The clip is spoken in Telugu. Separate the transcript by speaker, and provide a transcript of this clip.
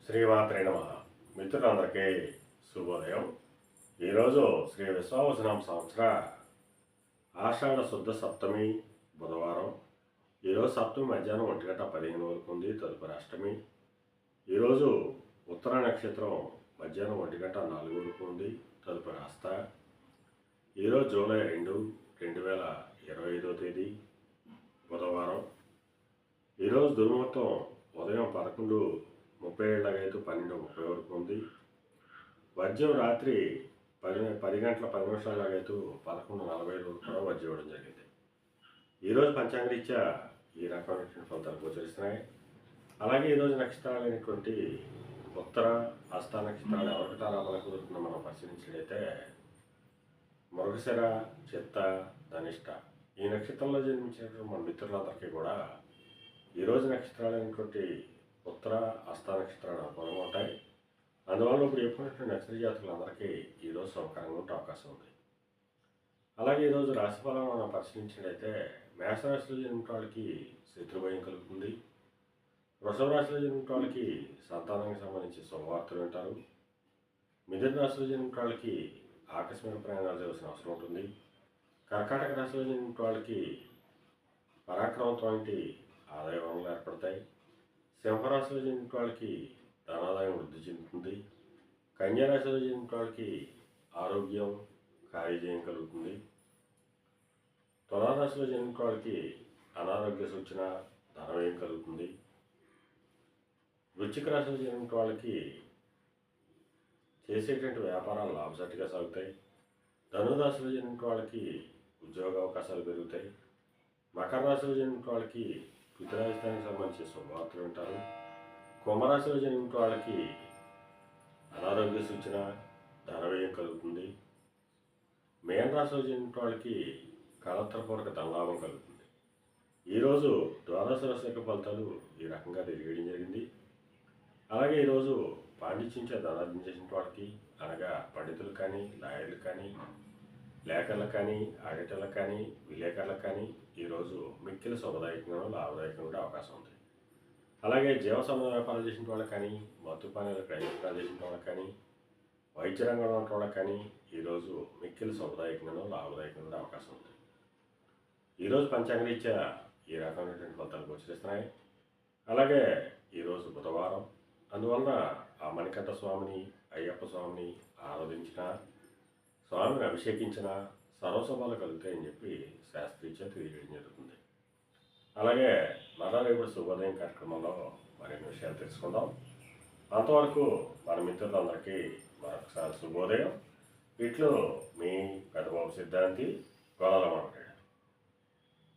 Speaker 1: శ్రీమాత్రే నమః. మిత్రులందరికీ శుభోదయం. ఈరోజు శ్రీ విశ్వావసునామ సంవత్సర ఆషాఢ శుద్ధ సప్తమి బుధవారం. ఈరోజు సప్తమి మధ్యాహ్నం 1:15 వరకు ఉంది. తదుపరి అష్టమి. ఈరోజు ఉత్తర నక్షత్రం మధ్యాహ్నం 1:04 వరకు ఉంది. తదుపరి హస్త. ఈరోజు జూలై 2, 2025 తేదీ బుధవారం. ఈరోజు దుర్ముహూర్తం ఉదయం 11:37 12:30 వరకు ఉంది. వర్జ్యం రాత్రి 10 గంటల 10 నిమిషాలకైతే 11:40 వరకు కూడా వర్జ్యం ఇవ్వడం జరిగింది. ఈరోజు పంచాంగరీత్యా ఈ రకమైనటువంటి ఫలితాలు గోచరిస్తున్నాయి. అలాగే ఈరోజు నక్షత్రాలైనటువంటి ఉత్తర హస్త నక్షత్రాలు ఎవరికి తారాబలం కుదురుతుందో మనం పరిశీలించినట్లయితే మృగశిర, చిత్త, ధనిష్ట ఈ నక్షత్రంలో జన్మించినటువంటి మన మిత్రులందరికీ కూడా ఈరోజు నక్షత్రాలైనటువంటి ఉత్తర హస్త నక్షత్రాలు అనుకూలంగా ఉంటాయి. అందువల్ల ఇప్పుడు ఎప్పుడున్నటువంటి నక్షత్ర జాతకులందరికీ ఈరోజు సౌకర్యంగా ఉండే అవకాశం ఉంది. అలాగే ఈరోజు రాశిఫలం మనం పరిశీలించినట్లయితే మేషరాశిలో జన్మించిన వాళ్ళకి శత్రుభయం కలుగుతుంది. వృషభ రాశిలో జన్మించిన వాళ్ళకి సంతానానికి సంబంధించి శుభవార్తలు వింటారు. మిథున రాశిలో జన్మించిన వాళ్ళకి ఆకస్మిక ప్రయాణాలు చేయాల్సిన అవసరం ఉంటుంది. కర్కాటక రాశిలో జన్మించిన వాళ్ళకి పరాక్రమంతో ఆదాయ వనరులు ఏర్పడతాయి. సింహరాశిలో జన్మించిన వాళ్ళకి ధనాదాయం వృద్ధి చెందుతుంది. కన్యారాశిలో జన్మించిన వాళ్ళకి ఆరోగ్యం, కార్యజయం కలుగుతుంది. తులారాశిలో జన్మించిన వాళ్ళకి అనారోగ్య సూచన, ధనవ్యయం కలుగుతుంది. వృశ్చిక రాశిలో జన్మించిన వాళ్ళకి చేసేటువంటి వ్యాపారాలు లాభసాటిగా సాగుతాయి. ధనురాశిలో జన్మించిన వాళ్ళకి ఉద్యోగ అవకాశాలు పెరుగుతాయి. మకర రాశిలో జన్మించిన వాళ్ళకి పితృరాజధానికి సంబంధించి శుభవార్తలు వింటారు. కుంభరాశిలో జన్మించిన వాళ్ళకి అనారోగ్య సూచన, ధనవ్యయం కలుగుతుంది. మేన రాశిలో జన్మించిన వాళ్ళకి కళత్రపూర్వక ధనలాభం కలుగుతుంది. ఈరోజు ద్వాదశ రాశి యొక్క ఫలితాలు ఈ రకంగా తెలియజేయడం జరిగింది. అలాగే ఈరోజు పాండిత్యంచే ధనార్జన వాళ్ళకి అనగా పండితులు కానీ, లాయర్లు కానీ, లేఖర్లకు కానీ, ఆడిటర్లకు కానీ, విలేకరులకు కానీ ఈరోజు మిక్కిలి శుభదాయకంగా లాభదాయకంగా అవకాశం ఉంది. అలాగే జీవసంబంధ వ్యాపారాలు చేసిన వాళ్ళకి కానీ, మత్తుపానీయాల ప్రయోజనాలు చేసిన వాళ్ళకి కానీ, వైద్య రంగంలో ఉన్న వాళ్ళకి కానీ ఈరోజు మిక్కిలి శుభదాయకంగా లాభదాయకంగా అవకాశం ఉంది. ఈరోజు పంచాంగరీత్యా ఈ రకమైనటువంటి ఫలితాలు గోచరిస్తున్నాయి. అలాగే ఈరోజు బుధవారం. అందువలన ఆ మణికంఠ స్వామిని, అయ్యప్ప స్వామిని ఆరాధించిన, స్వామిని అభిషేకించిన సర్వశుభాలు కలుగుతాయని చెప్పి శాస్త్రీత్యా తెలియజేయడం జరుగుతుంది. అలాగే మరలా రేపు శుభోదయం కార్యక్రమంలో మరిన్ని విషయాలు తెలుసుకుందాం. అంతవరకు మన మిత్రులందరికీ మరొకసారి శుభోదయం. ఇట్లు మీ పెద్దబాబు సిద్ధాంతి గోళాల